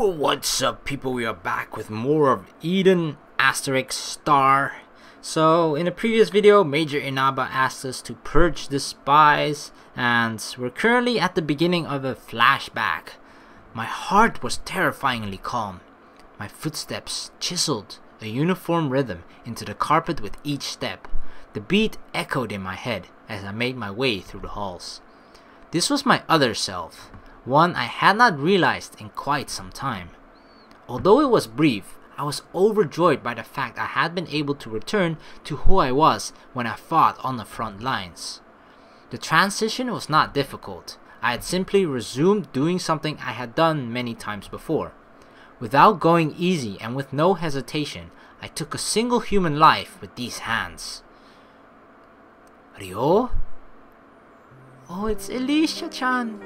What's up, people? We are back with more of Eden * star. So in a previous video, Major Inaba asked us to purge the spies, and we're currently at the beginning of a flashback. My heart was terrifyingly calm. My footsteps chiseled a uniform rhythm into the carpet with each step. The beat echoed in my head as I made my way through the halls. This was my other self, one I had not realized in quite some time. Although it was brief, I was overjoyed by the fact I had been able to return to who I was when I fought on the front lines. The transition was not difficult. I had simply resumed doing something I had done many times before. Without going easy and with no hesitation, I took a single human life with these hands. Ryou? Oh, it's Alicia-chan.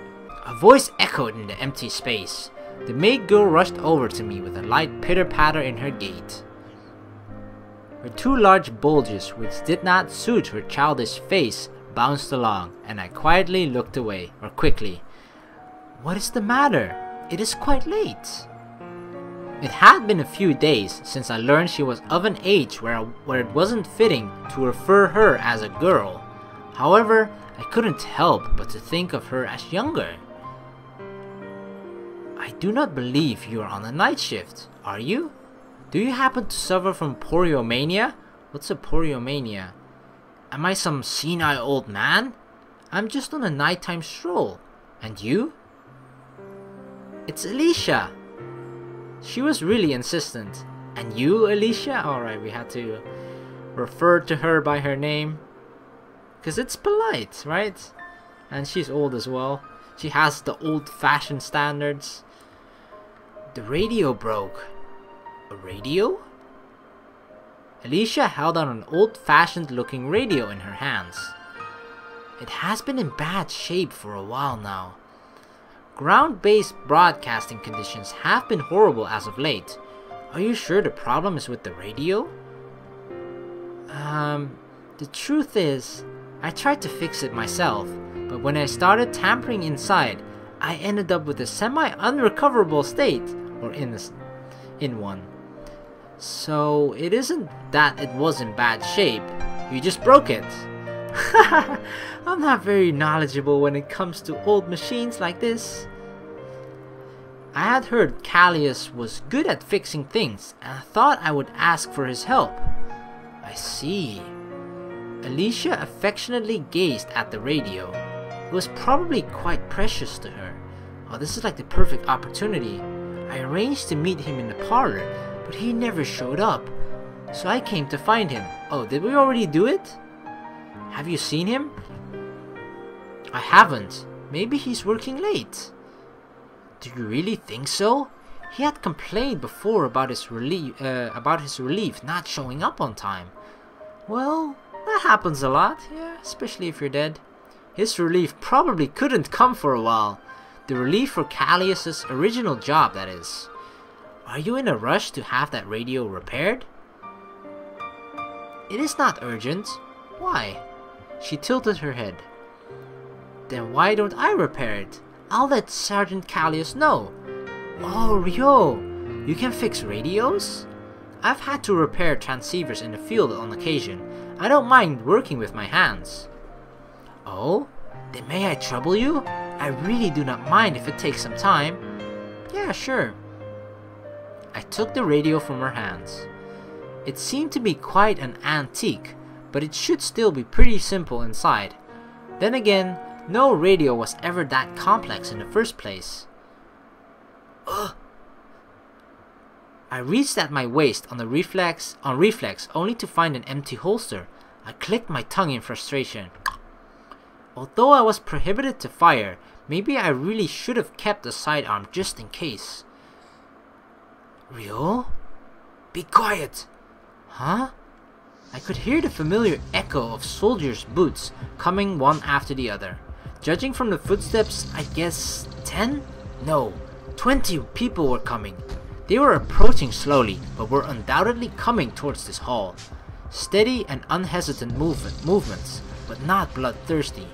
A voice echoed in the empty space. The maid girl rushed over to me with a light pitter-patter in her gait. Her two large bulges, which did not suit her childish face, bounced along, and I quickly looked away. What is the matter? It is quite late. It had been a few days since I learned she was of an age where it wasn't fitting to refer her as a girl. However, I couldn't help but to think of her as younger. I do not believe you are on a night shift, are you? Do you happen to suffer from poriomania? What's a poriomania? Am I some senile old man? I'm just on a nighttime stroll. And you? It's Alicia. She was really insistent. And you, Alicia? Alright, we had to refer to her by her name. Because it's polite, right? And she's old as well. She has the old-fashioned standards. The radio broke. A radio? Alicia held on an old-fashioned looking radio in her hands. It has been in bad shape for a while now. Ground-based broadcasting conditions have been horrible as of late. Are you sure the problem is with the radio? The truth is, I tried to fix it myself, but when I started tampering inside, I ended up with a semi-unrecoverable state, or in one. So it isn't that it was in bad shape, you just broke it. I'm not very knowledgeable when it comes to old machines like this. I had heard Callius was good at fixing things, and I thought I would ask for his help. I see. Alicia affectionately gazed at the radio. It was probably quite precious to her. Oh, this is like the perfect opportunity. I arranged to meet him in the parlor, but he never showed up. So I came to find him. Oh, did we already do it? Have you seen him? I haven't. Maybe he's working late. Do you really think so? He had complained before about his relief not showing up on time. Well, that happens a lot, yeah, especially if you're dead. His relief probably couldn't come for a while. The relief for Callius's original job, that is. Are you in a rush to have that radio repaired? It is not urgent. Why? She tilted her head. Then why don't I repair it? I'll let Sergeant Callius know. Oh, Ryou, you can fix radios? I've had to repair transceivers in the field on occasion. I don't mind working with my hands. Oh? Then may I trouble you? I really do not mind if it takes some time. Yeah, sure. I took the radio from her hands. It seemed to be quite an antique, but it should still be pretty simple inside. Then again, no radio was ever that complex in the first place. Ugh. I reached at my waist on reflex only to find an empty holster. I clicked my tongue in frustration. Although I was prohibited to fire, maybe I really should have kept a sidearm just in case. Ryou? Be quiet! Huh? I could hear the familiar echo of soldiers' boots coming one after the other. Judging from the footsteps, I guess 10? No, 20 people were coming. They were approaching slowly, but were undoubtedly coming towards this hall. Steady and unhesitant movements, but not bloodthirsty.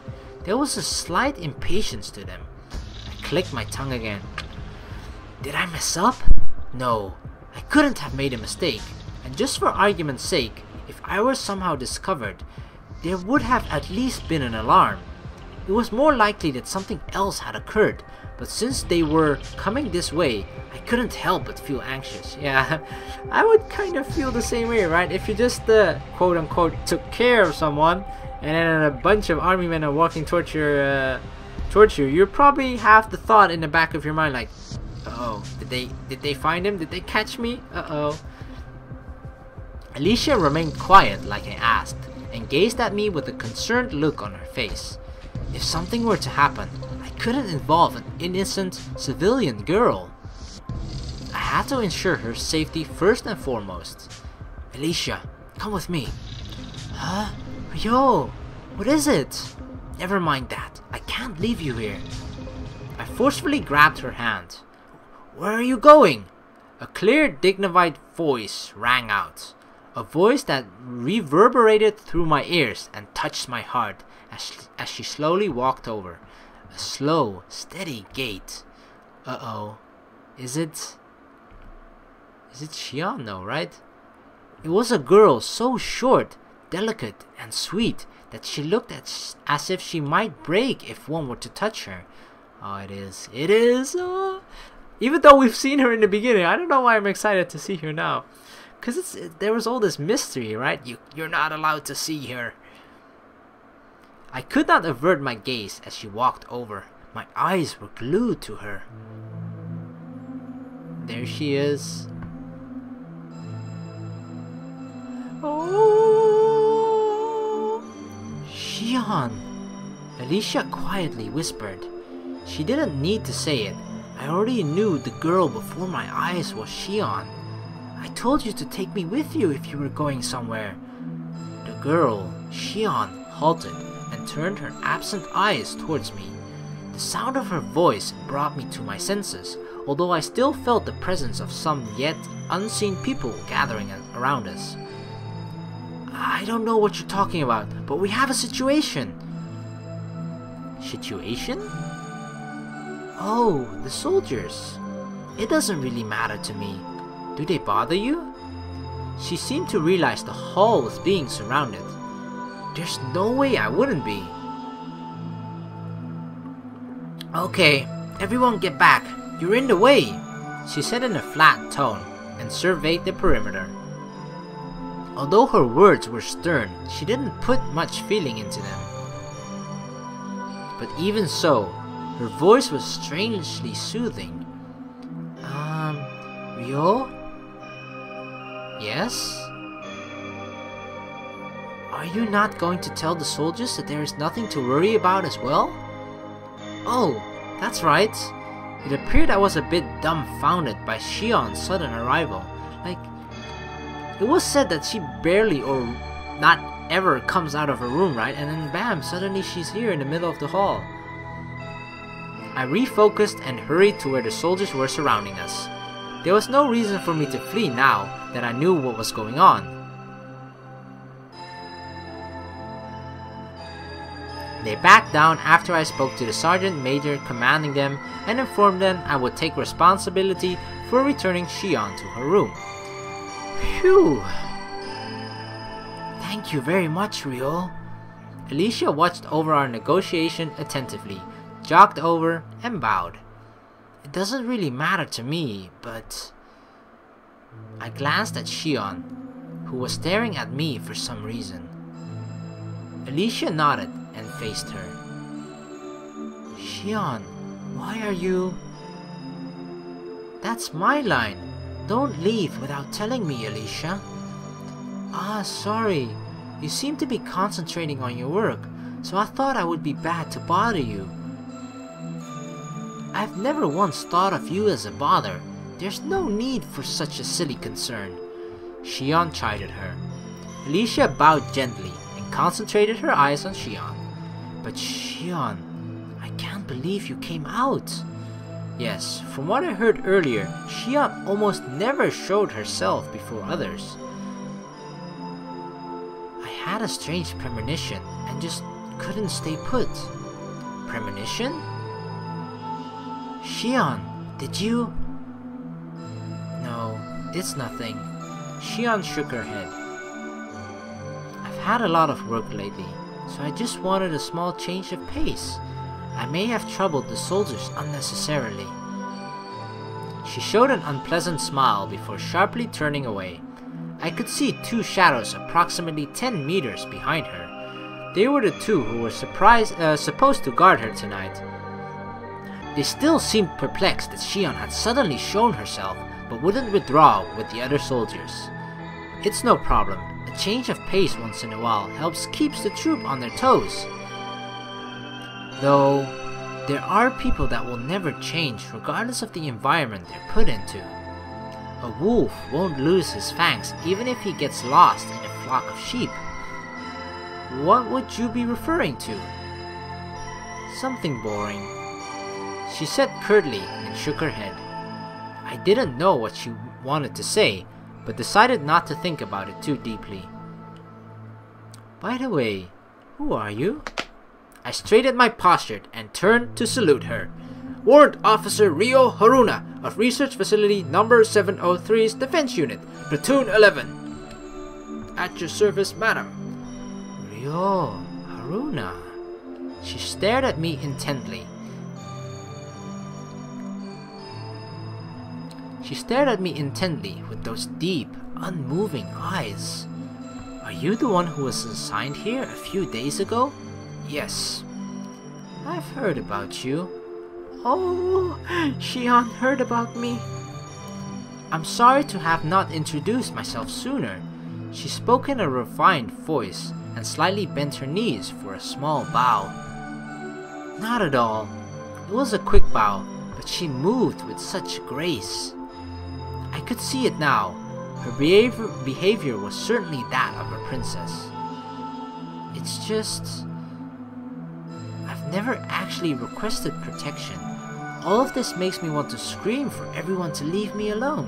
There was a slight impatience to them. I clicked my tongue again. Did I mess up? No, I couldn't have made a mistake. And just for argument's sake, if I were somehow discovered, there would have at least been an alarm. It was more likely that something else had occurred, but since they were coming this way, I couldn't help but feel anxious. Yeah, I would kind of feel the same way, right? If you just quote-unquote took care of someone, and then a bunch of army men are walking towards you, you probably have the thought in the back of your mind like, uh-oh, did they find him? Did they catch me? Uh-oh. Alicia remained quiet like I asked, and gazed at me with a concerned look on her face. If something were to happen, I couldn't involve an innocent civilian girl. I had to ensure her safety first and foremost. Alicia, come with me. Huh? Yo, what is it? Never mind that. I can't leave you here. I forcefully grabbed her hand. Where are you going? A clear, dignified voice rang out. A voice that reverberated through my ears and touched my heart as she slowly walked over. A slow, steady gait. Uh-oh. Is it Shion though, right? It was a girl so short, delicate, and sweet that she looked as if she might break if one were to touch her. Oh, it is. It is. Even though we've seen her in the beginning, I don't know why I'm excited to see her now. Because there was all this mystery, right? You're not allowed to see her. I could not avert my gaze as she walked over. My eyes were glued to her. There she is. Oh, Shion. Alicia quietly whispered. She didn't need to say it. I already knew the girl before my eyes was Shion. I told you to take me with you if you were going somewhere. The girl, Shion, halted and turned her absent eyes towards me. The sound of her voice brought me to my senses, although I still felt the presence of some yet unseen people gathering around us. I don't know what you're talking about, but we have a situation. Situation? Oh, the soldiers. It doesn't really matter to me. Do they bother you? She seemed to realize the hall was being surrounded. There's no way I wouldn't be. Okay, everyone get back. You're in the way, she said in a flat tone and surveyed the perimeter. Although her words were stern, she didn't put much feeling into them. But even so, her voice was strangely soothing. Ryou? Yes? Are you not going to tell the soldiers that there is nothing to worry about as well? Oh, that's right. It appeared I was a bit dumbfounded by Shion's sudden arrival. Like, it was said that she barely or not ever comes out of her room, right? And then bam, suddenly she's here in the middle of the hall. I refocused and hurried to where the soldiers were surrounding us. There was no reason for me to flee now that I knew what was going on. They backed down after I spoke to the sergeant major commanding them and informed them I would take responsibility for returning Shion to her room. Phew! Thank you very much, Ryou. Alicia watched over our negotiation attentively, jogged over, and bowed. It doesn't really matter to me, but... I glanced at Shion, who was staring at me for some reason. Alicia nodded and faced her. Shion, why are you... That's my line. Don't leave without telling me, Alicia. Ah, sorry. You seem to be concentrating on your work, so I thought I would be bad to bother you. I've never once thought of you as a bother. There's no need for such a silly concern. Shion chided her. Alicia bowed gently and concentrated her eyes on Shion. But Shion, I can't believe you came out. Yes, from what I heard earlier, Shion almost never showed herself before others. I had a strange premonition and just couldn't stay put. Premonition? Shion, did you... It's nothing. Shion shook her head. I've had a lot of work lately, so I just wanted a small change of pace. I may have troubled the soldiers unnecessarily. She showed an unpleasant smile before sharply turning away. I could see two shadows approximately 10 meters behind her. They were the two who were supposed to guard her tonight. They still seemed perplexed that Shion had suddenly shown herself, but wouldn't withdraw with the other soldiers. It's no problem. A change of pace once in a while helps keeps the troop on their toes. Though, there are people that will never change regardless of the environment they're put into. A wolf won't lose his fangs even if he gets lost in a flock of sheep. What would you be referring to? Something boring. She said curtly and shook her head. I didn't know what she wanted to say, but decided not to think about it too deeply. By the way, who are you? I straightened my posture and turned to salute her. Warrant Officer Ryou Haruna of Research Facility Number 703's Defense Unit, Platoon 11. At your service, madam. Ryou Haruna. She stared at me intently. With those deep, unmoving eyes. Are you the one who was assigned here a few days ago? Yes. I've heard about you. Oh, Shion heard about me. I'm sorry to have not introduced myself sooner. She spoke in a refined voice and slightly bent her knees for a small bow. Not at all. It was a quick bow, but she moved with such grace. I could see it now. Her behavior was certainly that of a princess. It's just... I've never actually requested protection. All of this makes me want to scream for everyone to leave me alone.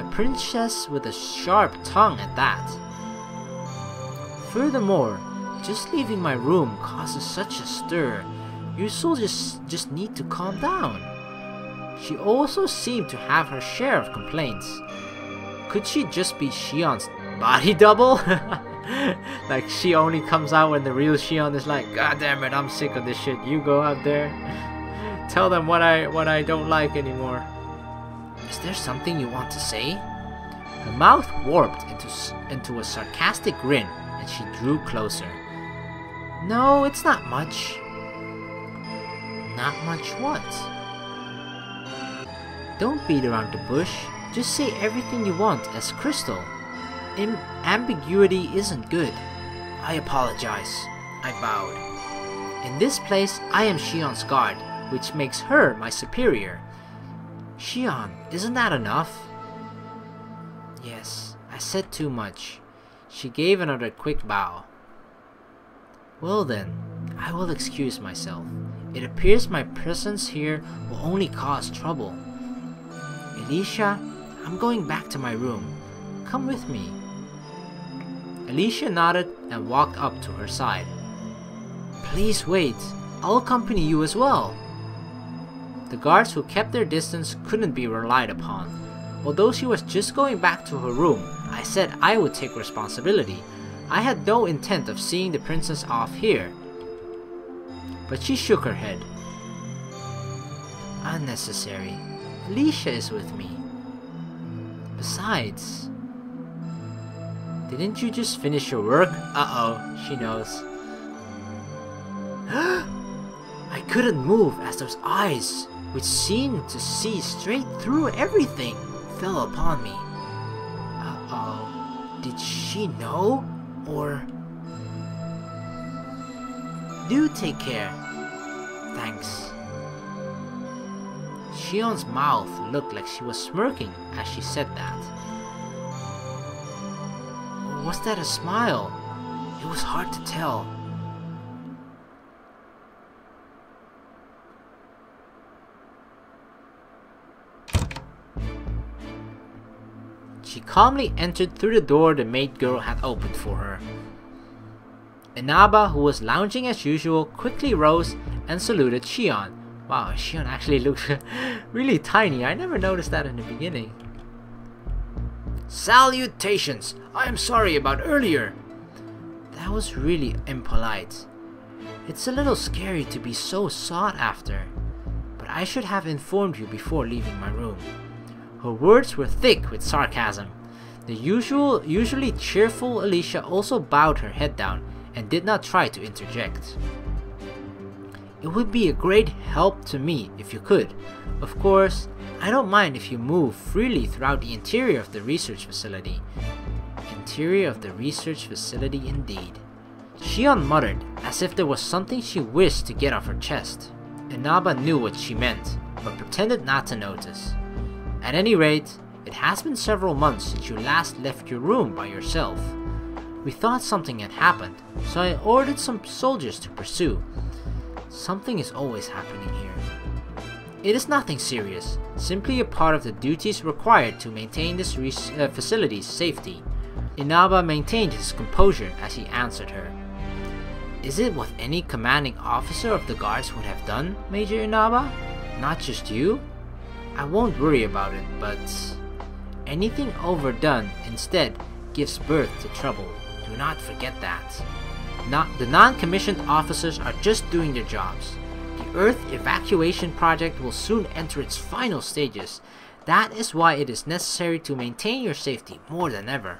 A princess with a sharp tongue at that. Furthermore, just leaving my room causes such a stir. You soldiers just need to calm down. She also seemed to have her share of complaints. Could she just be Shion's body double? Like she only comes out when the real Shion is like, God damn it, I'm sick of this shit. You go out there. Tell them what I don't like anymore. Is there something you want to say? Her mouth warped into a sarcastic grin and she drew closer. No, it's not much. Not much what? Don't beat around the bush. Just say everything you want as Crystal. Ambiguity isn't good. I apologize. I bowed. In this place, I am Shion's guard, which makes her my superior. Shion, isn't that enough? Yes, I said too much. She gave another quick bow. Well then, I will excuse myself. It appears my presence here will only cause trouble. Alicia, I'm going back to my room. Come with me. Alicia nodded and walked up to her side. Please wait. I'll accompany you as well. The guards who kept their distance couldn't be relied upon. Although she was just going back to her room, I said I would take responsibility. I had no intent of seeing the princess off here. But she shook her head. Unnecessary. Alicia is with me. Besides... Didn't you just finish your work? Uh-oh, she knows. I couldn't move as those eyes, which seemed to see straight through everything, fell upon me. Uh-oh, did she know? Or... Do take care. Thanks. Shion's mouth looked like she was smirking as she said that. Or was that a smile? It was hard to tell. She calmly entered through the door the maid girl had opened for her. Inaba, who was lounging as usual, quickly rose and saluted Shion. Wow, Shion actually looks really tiny. I never noticed that in the beginning. Salutations! I am sorry about earlier. That was really impolite. It's a little scary to be so sought after, but I should have informed you before leaving my room. Her words were thick with sarcasm. The usually cheerful Alicia also bowed her head down and did not try to interject. It would be a great help to me if you could. Of course, I don't mind if you move freely throughout the interior of the research facility. Interior of the research facility indeed. Shion muttered, as if there was something she wished to get off her chest. Inaba knew what she meant, but pretended not to notice. At any rate, it has been several months since you last left your room by yourself. We thought something had happened, so I ordered some soldiers to pursue. Something is always happening here. It is nothing serious, simply a part of the duties required to maintain this facility's safety. Inaba maintained his composure as he answered her. Is it what any commanding officer of the guards would have done, Major Inaba? Not just you? I won't worry about it, but anything overdone instead gives birth to trouble. Do not forget that. The non-commissioned officers are just doing their jobs. The Earth evacuation project will soon enter its final stages. That is why it is necessary to maintain your safety more than ever.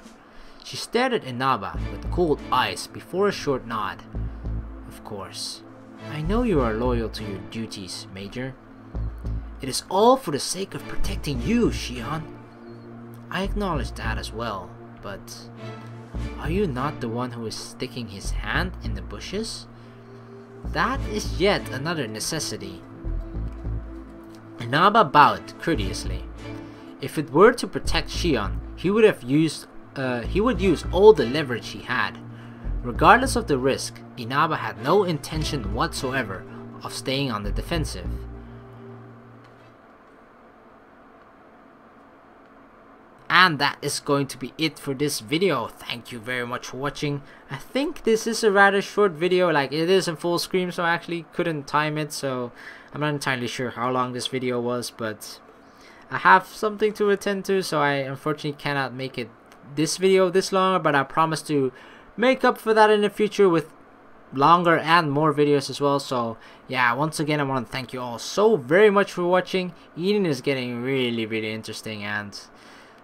She stared at Inaba with cold eyes before a short nod. Of course. I know you are loyal to your duties, Major. It is all for the sake of protecting you, Shion. I acknowledge that as well, but are you not the one who is sticking his hand in the bushes? That is yet another necessity. Inaba bowed courteously. If it were to protect Shion, he would use all the leverage he had. Regardless of the risk, Inaba had no intention whatsoever of staying on the defensive. And that is going to be it for this video. Thank you very much for watching. I think this is a rather short video, like it is in full screen, so I actually couldn't time it, so I'm not entirely sure how long this video was, but I have something to attend to, so I unfortunately cannot make it this video this long, but I promise to make up for that in the future with longer and more videos as well. So yeah, once again I want to thank you all so very much for watching. Eden is getting really interesting, and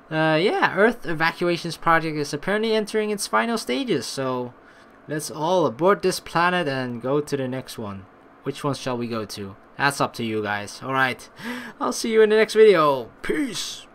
yeah, Earth evacuations project is apparently entering its final stages, so let's all abort this planet and go to the next one. Which one shall we go to? That's up to you guys. Alright, I'll see you in the next video. Peace!